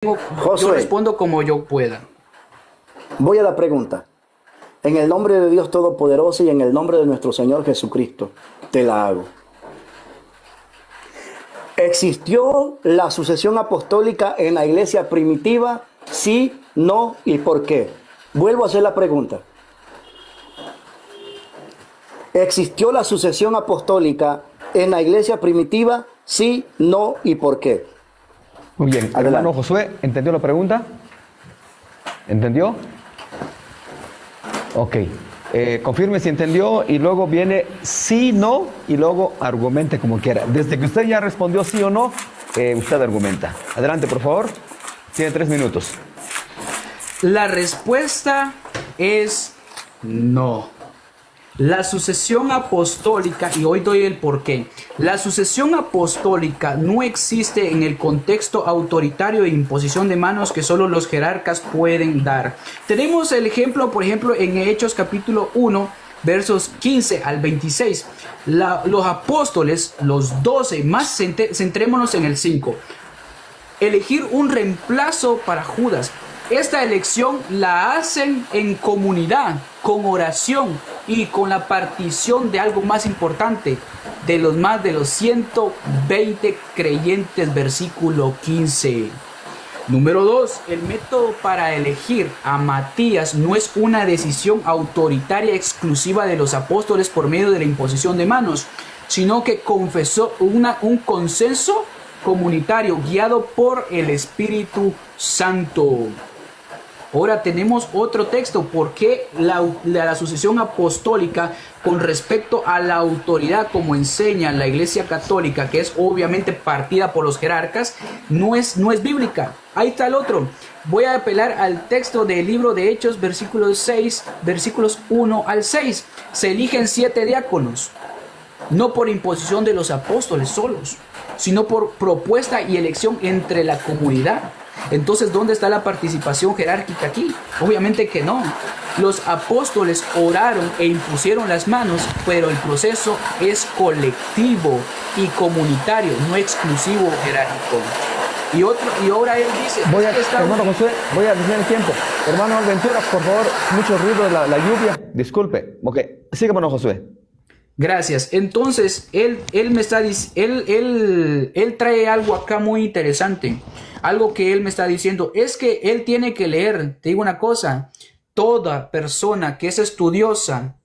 yo Josué, respondo como yo pueda. voy a la pregunta. En el nombre de Dios Todopoderoso y en el nombre de nuestro Señor Jesucristo, te la hago. ¿Existió la sucesión apostólica en la iglesia primitiva? Sí, no y por qué. Vuelvo a hacer la pregunta. ¿Existió la sucesión apostólica en la iglesia primitiva? Sí, no y por qué. Muy bien, Adelante. hermano Josué, ¿entendió la pregunta? ¿Entendió? Ok. Confirme si entendió y luego viene sí, no y luego argumente como quiera. Desde que usted ya respondió sí o no, usted argumenta. Adelante, por favor. Tiene 3 minutos. La respuesta es no. La sucesión apostólica, y hoy doy el porqué. La sucesión apostólica no existe en el contexto autoritario de imposición de manos que solo los jerarcas pueden dar. Tenemos el ejemplo, por ejemplo, en Hechos capítulo 1, versos 15 al 26. Los apóstoles, los 12, más centrémonos en el 5. Elegir un reemplazo para Judas. Esta elección la hacen en comunidad, con oración y con la partición de algo más importante, de los más de los 120 creyentes, versículo 15. Número 2, el método para elegir a Matías no es una decisión autoritaria exclusiva de los apóstoles por medio de la imposición de manos, sino que confesó un consenso comunitario guiado por el Espíritu Santo. Ahora tenemos otro texto. ¿Por qué la sucesión apostólica con respecto a la autoridad, como enseña la Iglesia Católica, que es obviamente partida por los jerarcas, no es bíblica? Ahí está el otro. Voy a apelar al texto del libro de Hechos, versículos 6, versículos 1 al 6. Se eligen 7 diáconos, no por imposición de los apóstoles solos, sino por propuesta y elección entre la comunidad. Entonces, ¿dónde está la participación jerárquica aquí? Obviamente que no. Los apóstoles oraron e impusieron las manos, pero el proceso es colectivo y comunitario, no exclusivo jerárquico. Y ahora él dice... Hermano Josué, voy a detener el tiempo. Hermano Ventura, por favor, mucho ruido de la lluvia. Disculpe. Ok, sigue, hermano Josué. Gracias. Entonces, él me está él trae algo acá muy interesante. Algo que él me está diciendo es que él tiene que leer. Te digo una cosa, toda persona que es estudiosa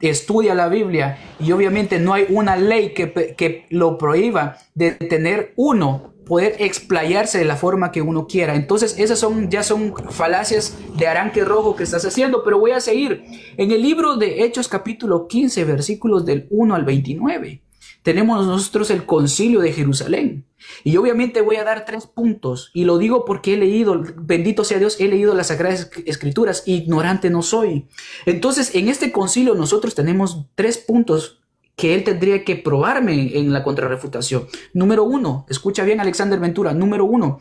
estudia la Biblia, y obviamente no hay una ley que lo prohíba de tener poder explayarse de la forma que uno quiera. Entonces esas ya son falacias de aranque rojo que estás haciendo, pero voy a seguir. En el libro de Hechos capítulo 15, versículos del 1 al 29, tenemos nosotros el concilio de Jerusalén. Y obviamente voy a dar 3 puntos, y lo digo porque he leído, bendito sea Dios, he leído las Sagradas Escrituras, ignorante no soy. Entonces en este concilio nosotros tenemos 3 puntos que él tendría que probarme en la contrarrefutación. Número 1, escucha bien, Alexander Ventura. Número 1,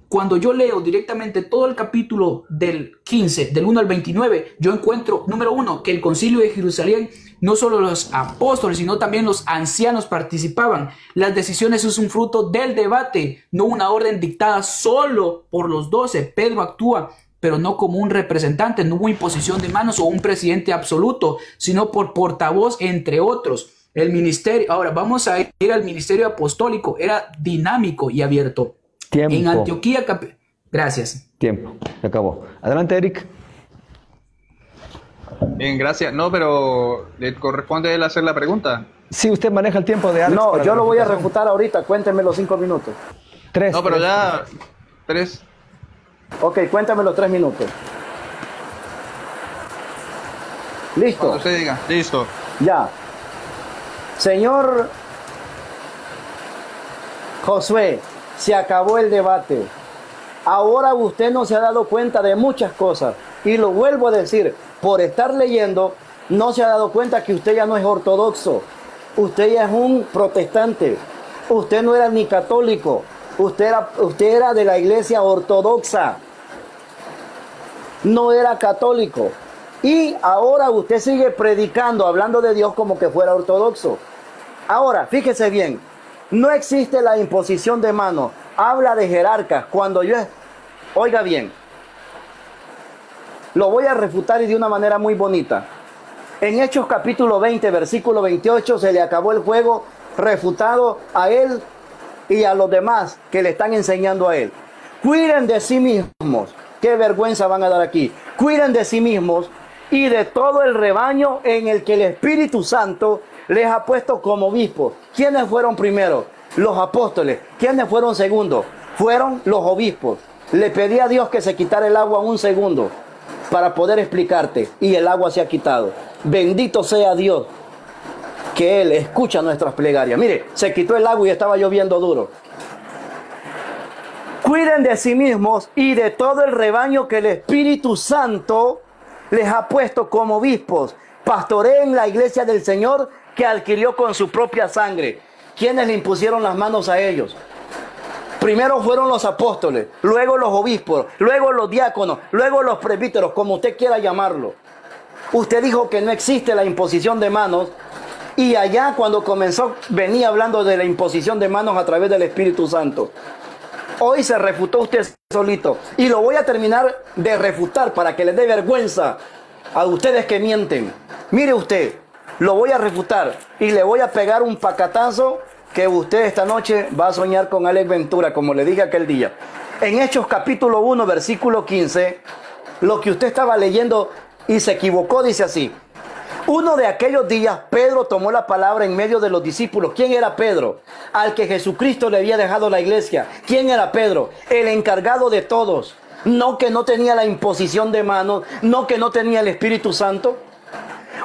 cuando yo leo directamente todo el capítulo del 15, del 1 al 29, yo encuentro, número 1, que el concilio de Jerusalén, no solo los apóstoles, sino también los ancianos participaban. Las decisiones es un fruto del debate, no una orden dictada solo por los 12. Pedro actúa, pero no como un representante, no hubo imposición de manos o un presidente absoluto, sino por portavoz, entre otros. El ministerio, ahora vamos a ir al ministerio apostólico, era dinámico y abierto. Tiempo. En Antioquía, gracias. Tiempo, se acabó. Adelante, Eric. Bien, gracias. No, pero le corresponde a él hacer la pregunta. Sí, usted maneja el tiempo de Alex. No, yo lo voy a refutar ahorita, cuénteme los 5 minutos. 3. No, pero ya 3. Ok, cuéntame los 3 minutos. ¿Listo? Cuando usted diga. Listo. Ya. Señor Josué, se acabó el debate. Ahora usted no se ha dado cuenta de muchas cosas. Y lo vuelvo a decir, por estar leyendo, no se ha dado cuenta que usted ya no es ortodoxo. Usted ya es un protestante. Usted no era ni católico. Usted era de la iglesia ortodoxa. No era católico. Y ahora usted sigue predicando, hablando de Dios como que fuera ortodoxo. Ahora, fíjese bien, no existe la imposición de mano habla de jerarcas. Cuando yo, oiga bien, lo voy a refutar y de una manera muy bonita. En Hechos capítulo 20, versículo 28, se le acabó el juego refutado a él y a los demás que le están enseñando a él. Cuiden de sí mismos. Qué vergüenza van a dar aquí. Cuiden de sí mismos y de todo el rebaño en el que el Espíritu Santo les ha puesto como obispos. ¿Quiénes fueron primero? Los apóstoles. ¿Quiénes fueron segundos? Fueron los obispos. Le pedí a Dios que se quitara el agua un segundo para poder explicarte, y el agua se ha quitado. Bendito sea Dios, que Él escucha nuestras plegarias. Mire, se quitó el agua y estaba lloviendo duro. Cuiden de sí mismos y de todo el rebaño que el Espíritu Santo les ha puesto como obispos. Pastoreen la iglesia del Señor que adquirió con su propia sangre. ¿Quiénes le impusieron las manos a ellos? Primero fueron los apóstoles, luego los obispos, luego los diáconos, luego los presbíteros, como usted quiera llamarlo. Usted dijo que no existe la imposición de manos, y allá cuando comenzó venía hablando de la imposición de manos a través del Espíritu Santo. Hoy se refutó usted solito, y lo voy a terminar de refutar para que les dé vergüenza a ustedes que mienten. Mire usted, lo voy a refutar y le voy a pegar un pacatazo que usted esta noche va a soñar con Alex Ventura, como le dije aquel día. En Hechos capítulo 1, versículo 15, lo que usted estaba leyendo y se equivocó, dice así. Uno de aquellos días, Pedro tomó la palabra en medio de los discípulos. ¿Quién era Pedro? Al que Jesucristo le había dejado la iglesia. ¿Quién era Pedro? El encargado de todos. No que no tenía la imposición de manos, no que no tenía el Espíritu Santo.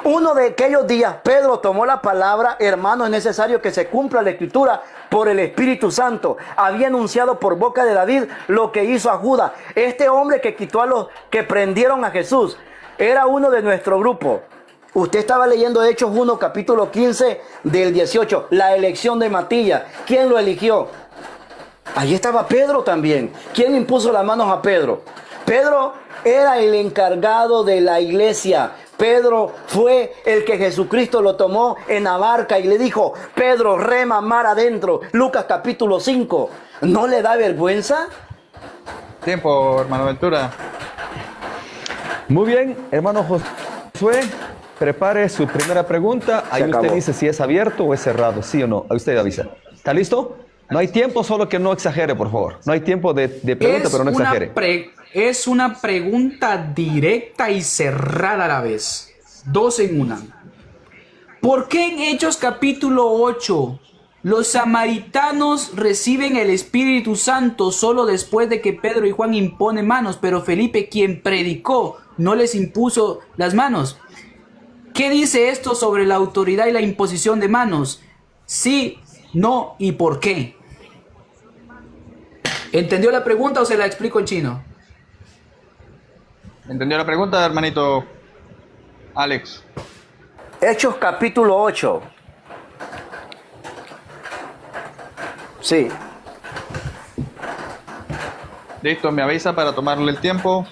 Uno de aquellos días, Pedro tomó la palabra. Hermano, es necesario que se cumpla la Escritura por el Espíritu Santo. Había anunciado por boca de David lo que hizo a Judas. Este hombre que quitó a los que prendieron a Jesús era uno de nuestro grupo. Usted estaba leyendo Hechos 1, capítulo 15 del 18. La elección de Matías. ¿Quién lo eligió? Allí estaba Pedro también. ¿Quién impuso las manos a Pedro? Pedro era el encargado de la iglesia. Pedro fue el que Jesucristo lo tomó en la barca y le dijo: Pedro, rema mar adentro. Lucas capítulo 5. ¿No le da vergüenza? Tiempo, hermano Ventura. Muy bien, hermano Josué, prepare su primera pregunta. Ahí usted dice si es abierto o es cerrado, sí o no. Ahí usted avisa. ¿Está listo? No hay tiempo, solo que no exagere, por favor. No hay tiempo de pregunta, pero no exagere. Es una pregunta directa y cerrada a la vez. Dos en una. ¿Por qué en Hechos capítulo 8 los samaritanos reciben el Espíritu Santo solo después de que Pedro y Juan imponen manos, pero Felipe, quien predicó, no les impuso las manos? ¿Qué dice esto sobre la autoridad y la imposición de manos? Sí, no y por qué. ¿Entendió la pregunta o se la explico en chino? ¿Entendió la pregunta, hermanito Alex? Hechos capítulo 8. Sí. Listo, me avisa para tomarle el tiempo.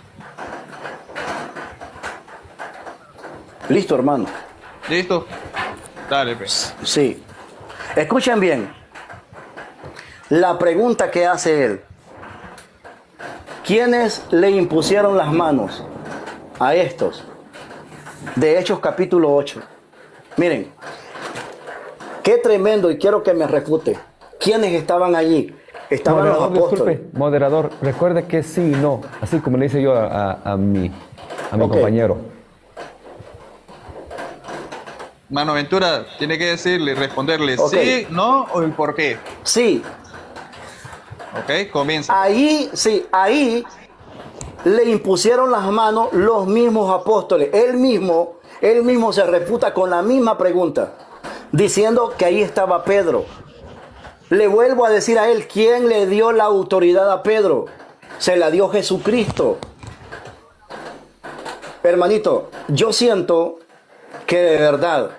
Listo, hermano. ¿Listo? Dale, pues. Sí. Escuchen bien. La pregunta que hace él. ¿Quiénes le impusieron las manos a estos? De Hechos capítulo 8. Miren. Qué tremendo, y quiero que me refute. ¿Quiénes estaban allí? Estaban los apóstoles. Disculpe, moderador, recuerde que sí y no. Así como le hice yo a mi compañero. Mano Ventura, tiene que decirle, responderle sí, no o el por qué. Sí. Ok, comienza. Ahí, sí, ahí le impusieron las manos los mismos apóstoles. Él mismo se refuta con la misma pregunta, diciendo que ahí estaba Pedro. Le vuelvo a decir a él, ¿quién le dio la autoridad a Pedro? Se la dio Jesucristo. Hermanito, yo siento que de verdad,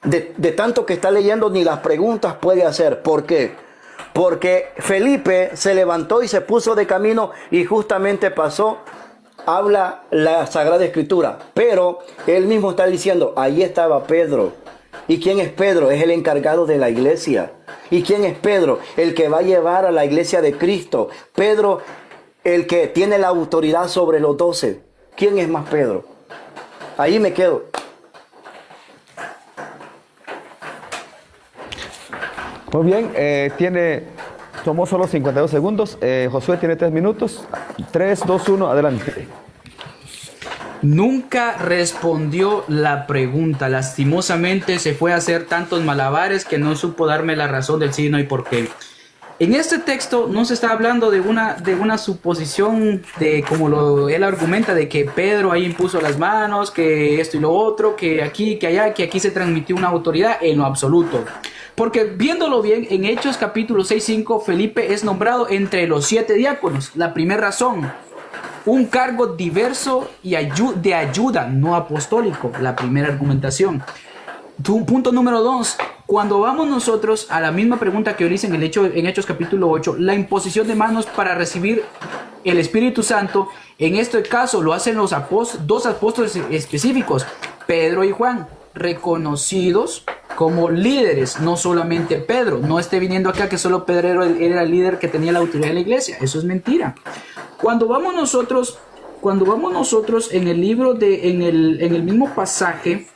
de tanto que está leyendo, ni las preguntas puede hacer. ¿Por qué? Porque Felipe se levantó y se puso de camino y justamente pasó, habla la Sagrada Escritura. Pero él mismo está diciendo, ahí estaba Pedro. ¿Y quién es Pedro? Es el encargado de la iglesia. ¿Y quién es Pedro? El que va a llevar a la iglesia de Cristo. Pedro, el que tiene la autoridad sobre los 12. ¿Quién es más Pedro? Ahí me quedo. Muy bien, tomó solo 52 segundos. Josué tiene 3 minutos. 3, 2, 1, adelante. Nunca respondió la pregunta. Lastimosamente se fue a hacer tantos malabares que no supo darme la razón del sí, no y por qué. En este texto no se está hablando de una suposición de como él argumenta de que Pedro ahí impuso las manos, que esto y lo otro, que aquí, que allá, que aquí se transmitió una autoridad, en lo absoluto. Porque viéndolo bien, en Hechos capítulo 6-5, Felipe es nombrado entre los 7 diáconos. La primera razón, un cargo diverso y de ayuda, no apostólico. La primera argumentación. Punto número 2. Cuando vamos nosotros a la misma pregunta que dice en Hechos capítulo 8, la imposición de manos para recibir el Espíritu Santo, en este caso lo hacen los dos apóstoles específicos, Pedro y Juan, reconocidos como líderes, no solamente Pedro. No esté viniendo acá que solo Pedro era el líder que tenía la autoridad de la iglesia. Eso es mentira. Cuando vamos nosotros en el libro en el mismo pasaje,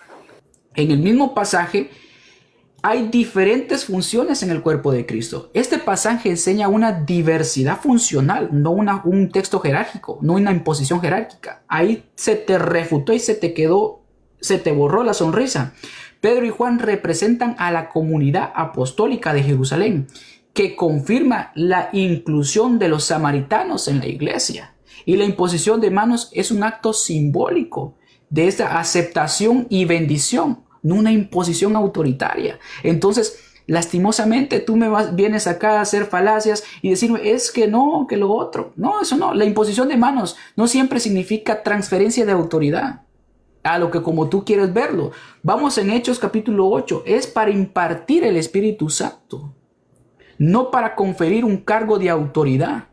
hay diferentes funciones en el cuerpo de Cristo. Este pasaje enseña una diversidad funcional, no un texto jerárquico, no una imposición jerárquica. Ahí se te refutó y se te borró la sonrisa. Pedro y Juan representan a la comunidad apostólica de Jerusalén, que confirma la inclusión de los samaritanos en la iglesia. Y la imposición de manos es un acto simbólico de esta aceptación y bendición, no una imposición autoritaria. Entonces, lastimosamente, tú vienes acá a hacer falacias y decirme, es que no, que lo otro. No, eso no. La imposición de manos no siempre significa transferencia de autoridad a lo que como tú quieres verlo. Vamos en Hechos capítulo 8. Es para impartir el Espíritu Santo, no para conferir un cargo de autoridad.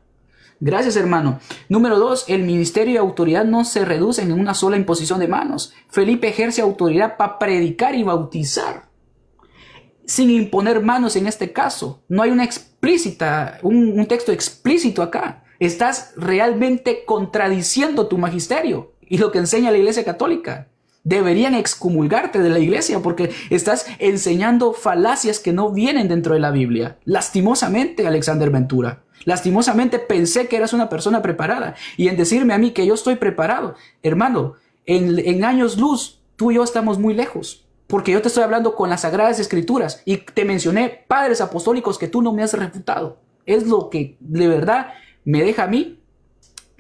Gracias, hermano. Número 2, el ministerio y autoridad no se reducen en una sola imposición de manos. Felipe ejerce autoridad para predicar y bautizar, sin imponer manos en este caso. No hay un texto explícito acá. Estás realmente contradiciendo tu magisterio y lo que enseña la Iglesia Católica. Deberían excomulgarte de la iglesia porque estás enseñando falacias que no vienen dentro de la Biblia. Lastimosamente, Alexander Ventura. Lastimosamente pensé que eras una persona preparada. Y en decirme a mí que yo estoy preparado, hermano, en años luz, tú y yo estamos muy lejos. Porque yo te estoy hablando con las Sagradas Escrituras y te mencioné padres apostólicos que tú no me has refutado. Es lo que de verdad me deja a mí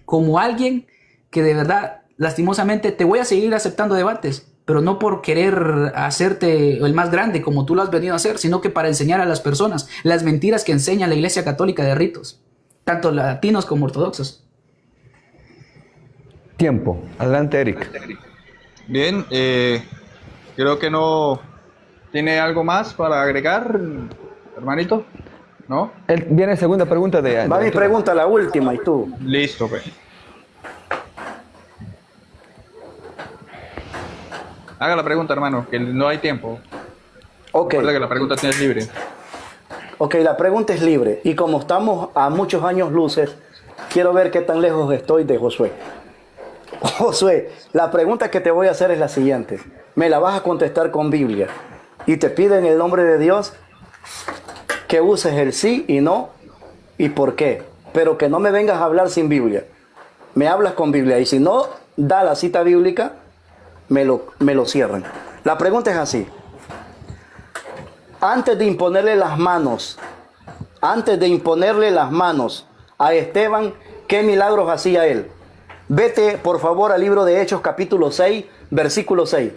como alguien que de verdad, lastimosamente, te voy a seguir aceptando debates, pero no por querer hacerte el más grande como tú lo has venido a hacer, sino que para enseñar a las personas las mentiras que enseña la Iglesia Católica de ritos, tanto latinos como ortodoxos. Tiempo. Adelante, Eric. Bien, creo que no tiene algo más para agregar, hermanito, ¿no? Viene segunda pregunta de... Va mi pregunta, la última, y tú. Listo, pues. Haga la pregunta, hermano, que no hay tiempo. Ok. Recuerda que la pregunta es libre. Ok, la pregunta es libre. Y como estamos a muchos años luces, quiero ver qué tan lejos estoy de Josué. Josué, la pregunta que te voy a hacer es la siguiente. Me la vas a contestar con Biblia. Y te pido en el nombre de Dios que uses el sí y no y por qué. Pero que no me vengas a hablar sin Biblia. Me hablas con Biblia. Y si no da la cita bíblica, me lo cierran. La pregunta es así. Antes de imponerle las manos a Esteban, ¿qué milagros hacía él? Vete, por favor, al libro de Hechos, capítulo 6, versículo 6.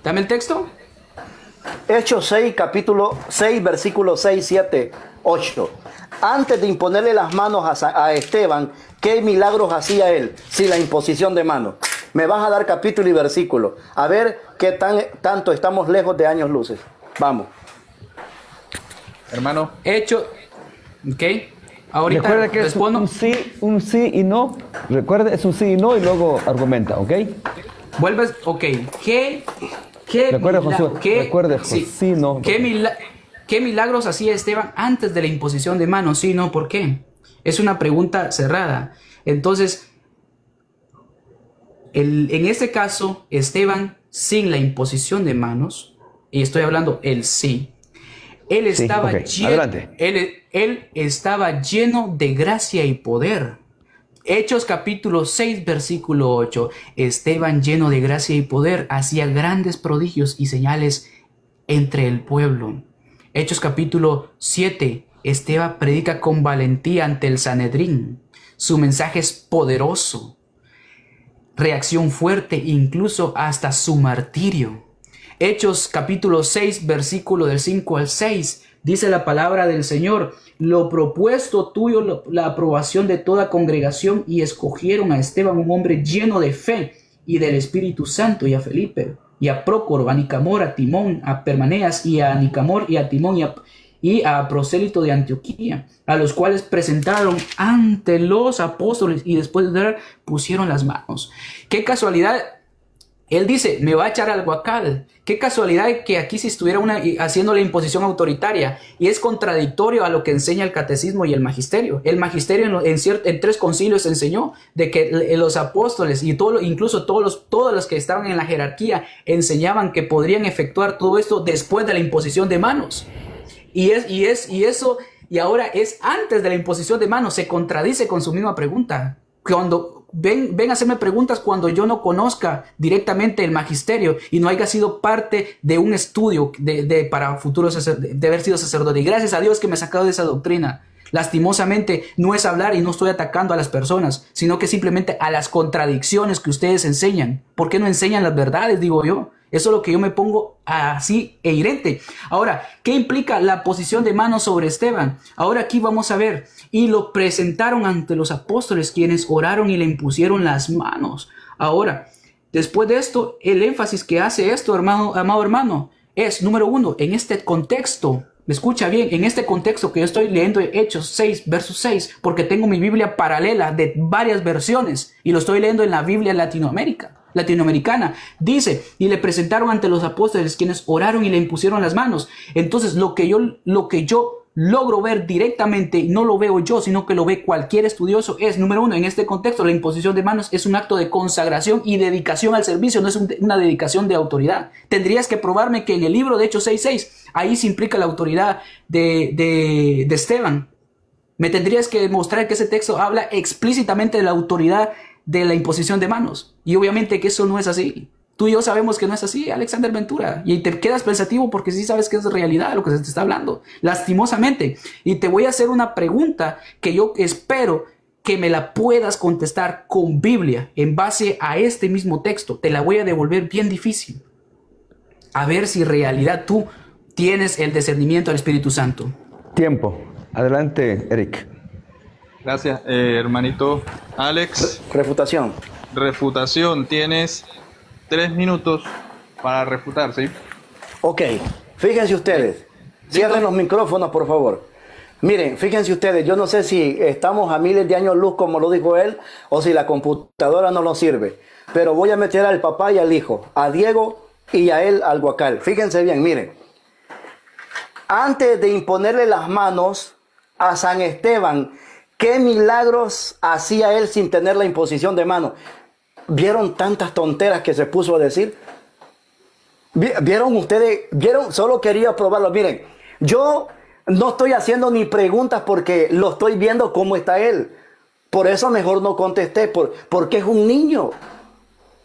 Dame el texto. Hechos 6, capítulo 6, versículo 6, 7, 8. Antes de imponerle las manos a Esteban, ¿qué milagros hacía él sin la imposición de manos? Me vas a dar capítulo y versículo. A ver qué tanto estamos lejos de años luces. Vamos. Hermano. Hecho. Ok. Ahorita recuerda que respondo. Es un sí y no. Recuerda, es un sí y no y luego argumenta, ¿ok? Vuelves, ok. Recuerda, Josué, recuerde, sí, sí, no. ¿Qué milagros hacía Esteban antes de la imposición de manos? Sí, no, ¿por qué? Es una pregunta cerrada. Entonces, en este caso, Esteban, sin la imposición de manos, y estoy hablando él sí, él estaba, él estaba lleno de gracia y poder. Hechos capítulo 6, versículo 8. Esteban, lleno de gracia y poder, hacía grandes prodigios y señales entre el pueblo. Hechos capítulo 7. Esteban predica con valentía ante el Sanedrín. Su mensaje es poderoso. Reacción fuerte, incluso hasta su martirio. Hechos capítulo 6, versículo del 5 al 6. Dice la palabra del Señor: lo propuesto tuyo, la aprobación de toda congregación, y escogieron a Esteban, un hombre lleno de fe y del Espíritu Santo, y a Felipe, y a Prócoro, a Nicamor, a Timón, a Permaneas, y a Nicamor, y a Timón, y a Prosélito de Antioquía, a los cuales presentaron ante los apóstoles, y después de dar, pusieron las manos. ¡Qué casualidad! Él dice, me va a echar al guacal. Qué casualidad que aquí se estuviera haciendo la imposición autoritaria. Y es contradictorio a lo que enseña el catecismo y el magisterio. El magisterio en 3 concilios enseñó de que los apóstoles y incluso todos los que estaban en la jerarquía enseñaban que podrían efectuar todo esto después de la imposición de manos. Y ahora es antes de la imposición de manos. Se contradice con su misma pregunta. Cuando ven a hacerme preguntas cuando yo no conozca directamente el magisterio y no haya sido parte de un estudio para futuros de haber sido sacerdote. Y gracias a Dios que me he sacado de esa doctrina. Lastimosamente no es hablar y no estoy atacando a las personas, sino que simplemente a las contradicciones que ustedes enseñan. ¿Por qué no enseñan las verdades? Digo yo. Eso es lo que yo me pongo así e irente. Ahora, ¿qué implica la posición de manos sobre Esteban? Ahora aquí vamos a ver. Y lo presentaron ante los apóstoles, quienes oraron y le impusieron las manos. Ahora, después de esto, el énfasis que hace esto, amado hermano, es, número 1, en este contexto. Me escucha bien, en este contexto que yo estoy leyendo Hechos 6, verso 6, porque tengo mi Biblia paralela de varias versiones y lo estoy leyendo en la Biblia latinoamericana. Dice, y le presentaron ante los apóstoles, quienes oraron y le impusieron las manos. Entonces, lo que yo logro ver directamente, no lo veo yo, sino que lo ve cualquier estudioso, es, número 1, en este contexto, la imposición de manos es un acto de consagración y dedicación al servicio, no es una dedicación de autoridad. Tendrías que probarme que en el libro de Hechos 6:6, ahí se implica la autoridad de Esteban. Me tendrías que demostrar que ese texto habla explícitamente de la autoridad de la imposición de manos. Y obviamente que eso no es así. Tú y yo sabemos que no es así, Alexander Ventura. Y te quedas pensativo porque sí sabes que es realidad lo que se te está hablando. Lastimosamente. Y te voy a hacer una pregunta que yo espero que me la puedas contestar con Biblia en base a este mismo texto. Te la voy a devolver bien difícil. A ver si en realidad tú tienes el discernimiento del Espíritu Santo. Tiempo. Adelante, Eric. Gracias, hermanito Alex. Refutación. Refutación. Tienes 3 minutos para refutar, ¿sí? Ok, fíjense ustedes. Cierren los micrófonos, por favor. Miren, fíjense ustedes, yo no sé si estamos a miles de años luz, como lo dijo él, o si la computadora no nos sirve. Pero voy a meter al papá y al hijo, a Diego y a él al guacal. Fíjense bien, miren. Antes de imponerle las manos a San Esteban, ¿qué milagros hacía él sin tener la imposición de manos? ¿Vieron tantas tonteras que se puso a decir? ¿Vieron ustedes? ¿Vieron? Solo quería probarlo. Miren, yo no estoy haciendo ni preguntas porque lo estoy viendo cómo está él. Por eso mejor no contesté, porque es un niño.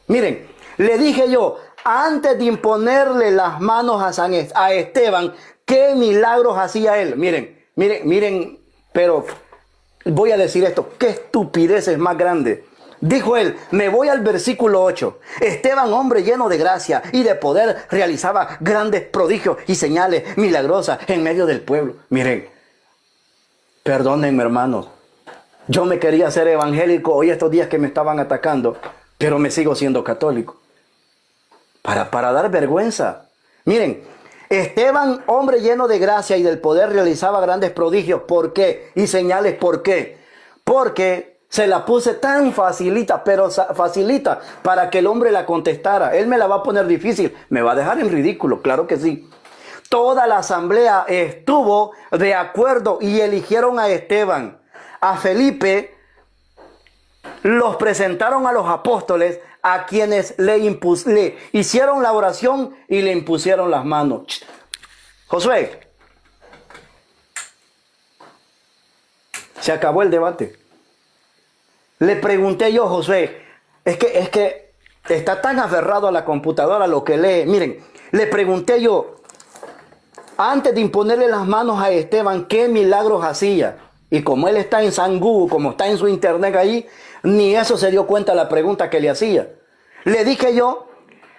Miren, le dije yo, antes de imponerle las manos a Esteban, ¿qué milagros hacía él? Miren, pero voy a decir esto, ¿qué estupidez es más grande? Dijo él, me voy al versículo 8. Esteban, hombre lleno de gracia y de poder, realizaba grandes prodigios y señales milagrosas en medio del pueblo. Miren, perdónenme, hermanos. Yo me quería ser evangélico hoy estos días que me estaban atacando, pero me sigo siendo católico. Para dar vergüenza. Miren, Esteban, hombre lleno de gracia y del poder, realizaba grandes prodigios. ¿Por qué? Y señales, ¿por qué? Porque Se la puse tan facilita, pero facilita para que el hombre la contestara. Él me la va a poner difícil. Me va a dejar en ridículo, claro que sí. Toda la asamblea estuvo de acuerdo y eligieron a Esteban. A Felipe los presentaron a los apóstoles, a quienes le hicieron la oración y le impusieron las manos. Josué, se acabó el debate. Le pregunté yo, Josué, es que está tan aferrado a la computadora lo que lee. Miren, le pregunté yo, antes de imponerle las manos a Esteban, ¿qué milagros hacía? Y como él está en San Google, como está en su internet ahí, ni eso se dio cuenta de la pregunta que le hacía. Le dije yo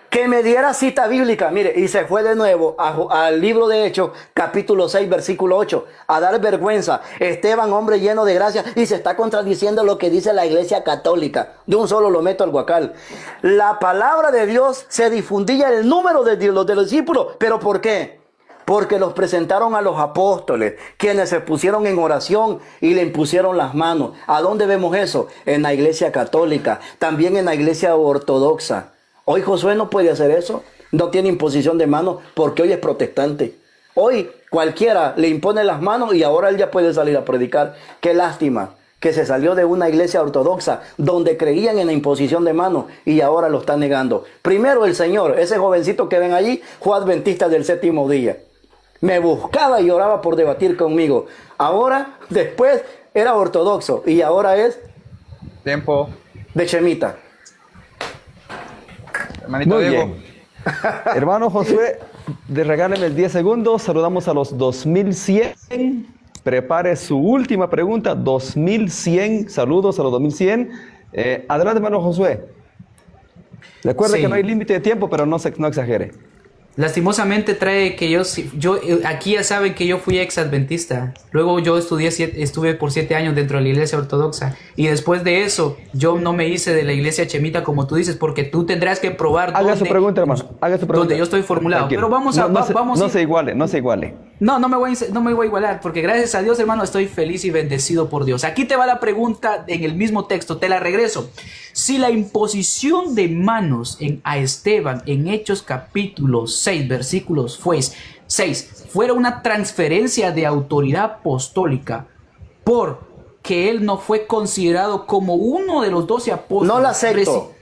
que me diera cita bíblica, mire, y se fue de nuevo al libro de Hechos, capítulo 6, versículo 8, a dar vergüenza. Esteban, hombre lleno de gracia, y se está contradiciendo lo que dice la Iglesia Católica. De un solo lo meto al guacal. La palabra de Dios se difundía el número de los discípulos, ¿pero por qué? Porque los presentaron a los apóstoles, quienes se pusieron en oración y le impusieron las manos. ¿A dónde vemos eso? En la Iglesia Católica, también en la Iglesia Ortodoxa. Hoy Josué no puede hacer eso, no tiene imposición de manos porque hoy es protestante. Hoy cualquiera le impone las manos y ahora él ya puede salir a predicar. Qué lástima que se salió de una iglesia ortodoxa donde creían en la imposición de manos y ahora lo está negando. Primero el Señor, ese jovencito que ven allí, fue adventista del séptimo día. Me buscaba y oraba por debatir conmigo. Ahora, después era ortodoxo y ahora es Tiempo. de Chemita. Hermanito Muy Diego. bien. Hermano Josué, regáleme 10 segundos. Saludamos a los 2100. Prepare su última pregunta. 2100. Saludos a los 2100. Adelante, hermano Josué. Recuerde Sí. que no hay límite de tiempo, pero no exagere. Lastimosamente trae que yo aquí ya saben que yo fui ex adventista. Luego yo estuve por 7 años dentro de la iglesia ortodoxa. Y después de eso, yo no me hice de la iglesia chemita como tú dices, porque tú tendrás que probar Haga su pregunta, hermano. Haga su pregunta. donde yo estoy formulado. Tranquilo. Pero vamos a... No se iguale. No me voy a igualar, porque gracias a Dios, hermano, estoy feliz y bendecido por Dios. Aquí te va la pregunta en el mismo texto, te la regreso. Si la imposición de manos a Esteban en Hechos capítulo 6, versículos 6, fuera una transferencia de autoridad apostólica porque él no fue considerado como uno de los 12 apóstoles. No la acepto.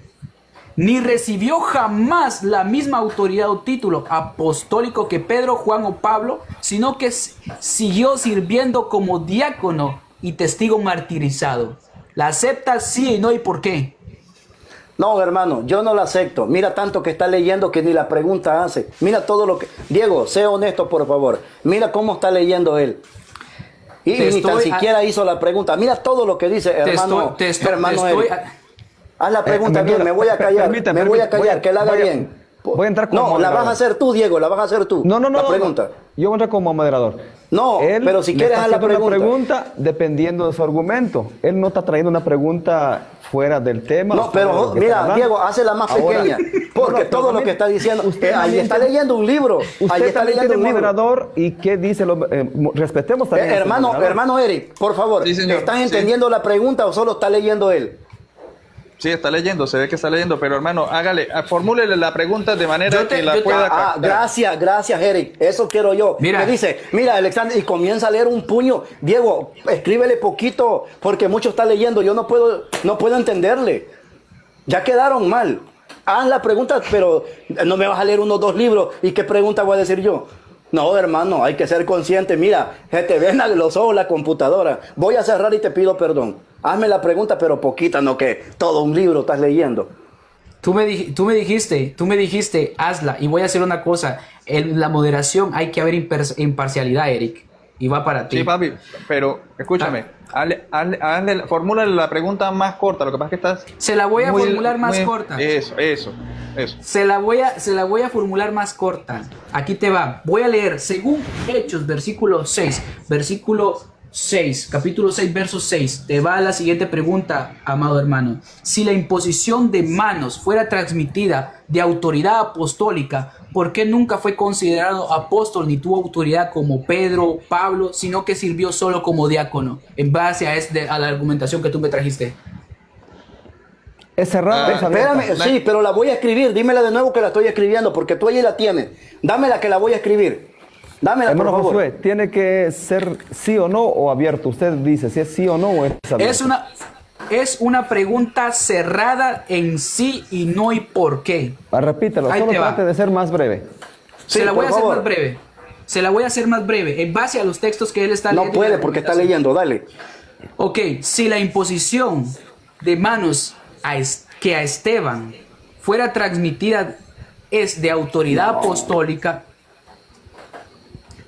Ni recibió jamás la misma autoridad o título apostólico que Pedro, Juan o Pablo, sino que siguió sirviendo como diácono y testigo martirizado. ¿La aceptas? Sí y no, ¿y por qué? No, hermano, yo no la acepto. Mira tanto que está leyendo que ni la pregunta hace. Mira todo lo que... Diego, sé honesto, por favor. Mira cómo está leyendo él. Y ni tan siquiera hizo la pregunta. Mira todo lo que dice, hermano. Haz la pregunta bien, me voy a callar. Me voy a callar, que la haga bien. Voy a entrar como No, moderador. la vas a hacer tú, Diego, la vas a hacer tú. No. La pregunta. Yo voy a entrar como moderador. No, pero si quieres haz la pregunta. Una pregunta dependiendo de su argumento. Él no está trayendo una pregunta fuera del tema. No, pero mira, Diego, hazla más pequeña. Porque todo lo que está diciendo, ahí está leyendo un libro. Ahí está leyendo un libro. Moderador, ¿y qué dice? Respetemos también. Hermano Eric, por favor, Sí, señor. ¿estás entendiendo la pregunta o solo está leyendo él? Sí, está leyendo, se ve que está leyendo, pero hermano, formúlele la pregunta de manera que la pueda captar. Gracias, Eric. Eso quiero yo. Mira. Me dice, mira, Alexander, y comienza a leer un puño. Diego, escríbele poquito, porque mucho está leyendo. Yo no puedo entenderle. Ya quedaron mal. Haz la pregunta, pero no me vas a leer unos 2 libros. ¿Y qué pregunta voy a decir yo? No, hermano, hay que ser consciente. Mira, se te ven los ojos la computadora. Voy a cerrar y te pido perdón. Hazme la pregunta, pero poquita, no que todo un libro estás leyendo. Tú me dijiste, hazla. Y voy a hacer una cosa. En la moderación hay que haber imparcialidad, Eric. Y va para ti. Sí, papi, pero escúchame. Formúlale la pregunta más corta. Lo que pasa es que estás... Se la voy a formular más corta. Eso. Se la voy a formular más corta. Aquí te va. Voy a leer, según Hechos, capítulo 6, verso 6. Te va la siguiente pregunta, amado hermano. Si la imposición de manos fuera transmitida de autoridad apostólica, ¿por qué nunca fue considerado apóstol ni tuvo autoridad como Pedro, Pablo, sino que sirvió solo como diácono? En base a la argumentación que tú me trajiste. Es cerrada. Espérame, sí, pero la voy a escribir. Dímela de nuevo que la estoy escribiendo, porque tú allí la tienes. Dámela que la voy a escribir. Dámela, hermano por favor. Josué, ¿tiene que ser sí o no o abierto? Usted dice si es sí o no o es abierto. Es una pregunta cerrada en sí y no y por qué. Repítelo, Ahí solo te va. trate de ser más breve. Sí, Se la voy a hacer favor. más breve. Se la voy a hacer más breve. En base a los textos que él está leyendo. No puede porque está leyendo, dale. Ok, si la imposición de manos que a Esteban fuera transmitida es de autoridad apostólica,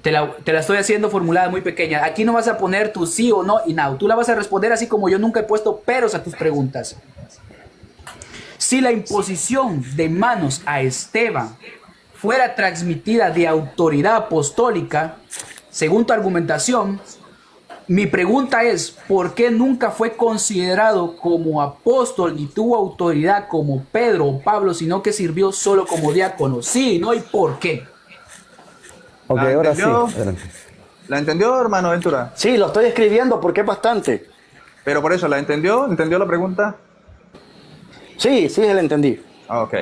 te la estoy haciendo formulada muy pequeña. Aquí no vas a poner tu sí o no y no. Tú la vas a responder así como yo nunca he puesto peros a tus preguntas. Si la imposición de manos a Esteban fuera transmitida de autoridad apostólica, según tu argumentación, mi pregunta es, ¿por qué nunca fue considerado como apóstol ni tuvo autoridad como Pedro o Pablo, sino que sirvió solo como diácono? Sí, ¿no? ¿Y por qué? Ok, ¿La ahora sí. entendió? Adelante. ¿La entendió, hermano Ventura? Sí, lo estoy escribiendo porque es bastante. Pero por eso, ¿la entendió? ¿Entendió la pregunta? Sí, sí, la entendí. Ok.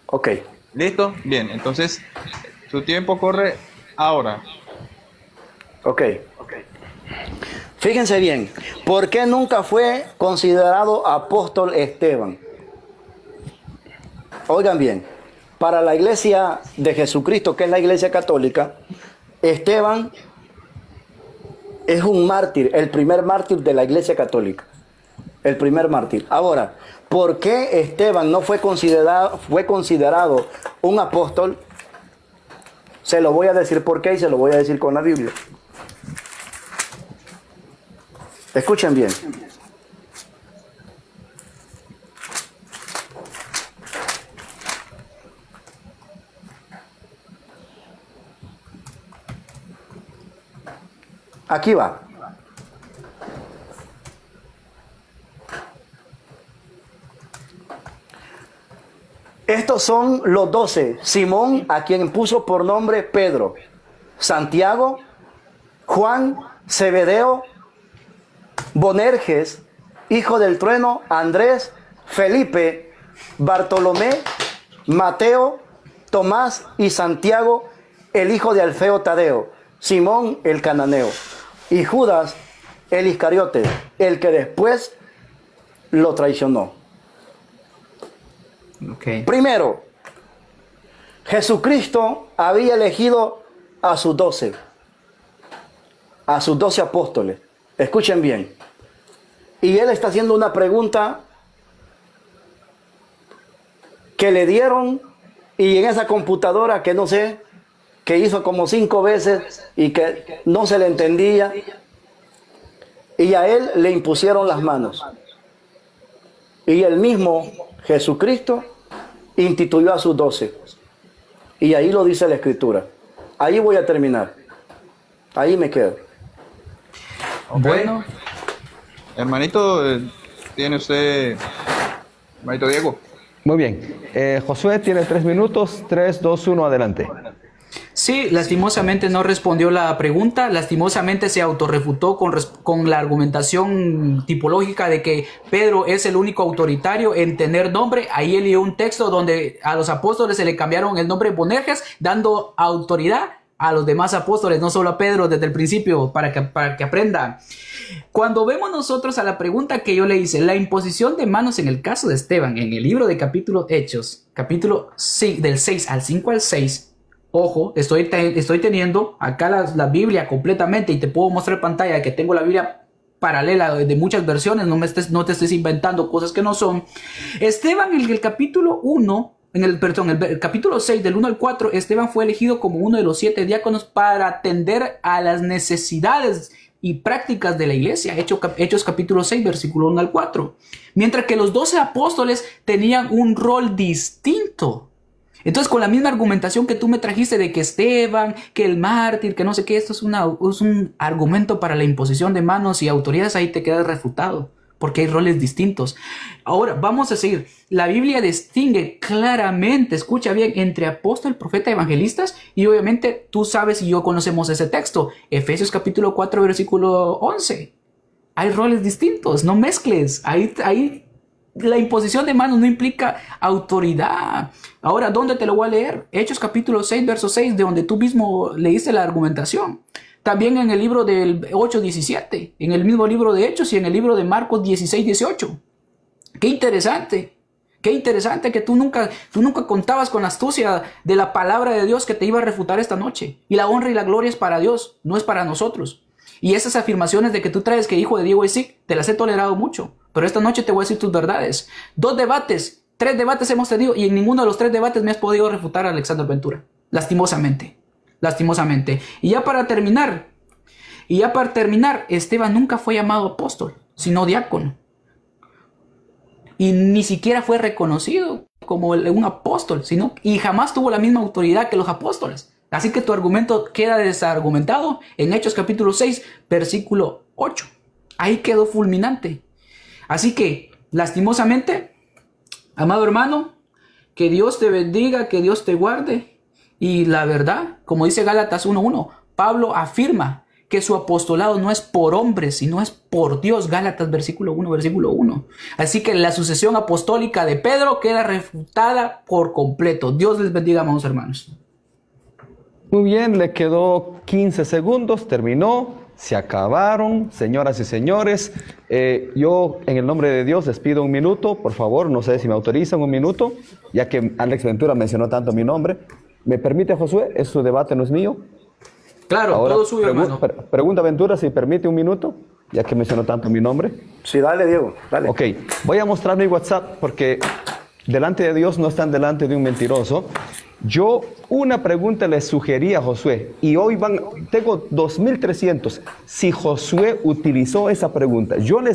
Ok. ¿Listo? Bien, entonces, su tiempo corre ahora. Ok. Fíjense bien, ¿por qué nunca fue considerado apóstol Esteban? Oigan bien, para la iglesia de Jesucristo, que es la iglesia católica, Esteban es un mártir, el primer mártir de la iglesia católica. El primer mártir. Ahora, ¿por qué Esteban no fue considerado un apóstol? Se lo voy a decir por qué y se lo voy a decir con la Biblia. Escuchen bien. Aquí va. Estos son los 12. Simón, a quien puso por nombre Pedro. Santiago, Juan, Zebedeo, Bonerges, hijo del trueno, Andrés, Felipe, Bartolomé, Mateo, Tomás y Santiago, el hijo de Alfeo Tadeo, Simón el cananeo, y Judas el Iscariote, el que después lo traicionó. Okay. Primero, Jesucristo había elegido a sus 12 apóstoles. Escuchen bien. Y él está haciendo una pregunta que le dieron y en esa computadora que no sé, que hizo como 5 veces y que no se le entendía. Y a él le impusieron las manos. Y el mismo Jesucristo instituyó a sus 12. Y ahí lo dice la Escritura. Ahí voy a terminar. Ahí me quedo. Okay. Bueno. Hermanito, tiene usted... Hermanito Diego. Muy bien. Josué tiene 3 minutos. 3, 2, 1, adelante. Sí, lastimosamente no respondió la pregunta, lastimosamente se autorrefutó con la argumentación tipológica de que Pedro es el único autoritario en tener nombre. Ahí él dio un texto donde a los apóstoles se le cambiaron el nombre Bonerges, dando autoridad a los demás apóstoles, no solo a Pedro desde el principio, para que aprenda. Cuando vemos nosotros a la pregunta que yo le hice, la imposición de manos en el caso de Esteban, en el libro de capítulo Hechos, capítulo del 6 al 5 al 6, ojo, estoy teniendo acá la Biblia completamente y te puedo mostrar pantalla que tengo la Biblia paralela de muchas versiones, no te estés inventando cosas que no son. Esteban en el capítulo 1, el capítulo 6 del 1 al 4, Esteban fue elegido como uno de los 7 diáconos para atender a las necesidades y prácticas de la iglesia. Hechos capítulo 6, versículo 1 al 4. Mientras que los 12 apóstoles tenían un rol distinto. Entonces, con la misma argumentación que tú me trajiste de que Esteban, que el mártir, que no sé qué, esto es un argumento para la imposición de manos y autoridades, ahí te quedas refutado. porque hay roles distintos. Ahora, vamos a seguir. La Biblia distingue claramente, escucha bien, entre apóstol, profeta, evangelistas, y obviamente tú sabes y yo conocemos ese texto, Efesios capítulo 4, versículo 11. Hay roles distintos, no mezcles. Ahí la imposición de manos no implica autoridad. Ahora, ¿dónde te lo voy a leer? Hechos capítulo 6, verso 6, de donde tú mismo leíste la argumentación. También en el libro del 8:17, en el mismo libro de Hechos y en el libro de Marcos 16:18. Qué interesante que tú nunca contabas con la astucia de la palabra de Dios que te iba a refutar esta noche. Y la honra y la gloria es para Dios, no es para nosotros. Y esas afirmaciones de que tú traes que hijo de Diego es sí, te las he tolerado mucho. Pero esta noche te voy a decir tus verdades. 3 debates hemos tenido y en ninguno de los 3 debates me has podido refutar a Alexander Ventura. Lastimosamente. Y ya para terminar, Esteban nunca fue llamado apóstol, sino diácono. Y ni siquiera fue reconocido como un apóstol, y jamás tuvo la misma autoridad que los apóstoles. Así que tu argumento queda desargumentado en Hechos capítulo 6, versículo 8. Ahí quedó fulminante. Así que, lastimosamente, amado hermano, que Dios te bendiga, que Dios te guarde. Y la verdad, como dice Gálatas 1:1, Pablo afirma que su apostolado no es por hombres, sino es por Dios. Gálatas versículo 1. Así que la sucesión apostólica de Pedro queda refutada por completo. Dios les bendiga, amados hermanos. Muy bien, le quedó 15 segundos, terminó, se acabaron, señoras y señores. Yo, en el nombre de Dios, les pido un minuto, por favor, no sé si me autorizan un minuto, ya que Alex Ventura mencionó tanto mi nombre. ¿Me permite, Josué? ¿Es su debate, no es mío? Claro, ahora, todo suyo, hermano. Pregunta Ventura si permite un minuto, ya que mencionó tanto mi nombre. Sí, dale, Diego, dale. Ok, voy a mostrar mi WhatsApp porque delante de Dios no están delante de un mentiroso. Yo una pregunta le sugerí a Josué y hoy tengo 2.300. Si Josué utilizó esa pregunta, yo les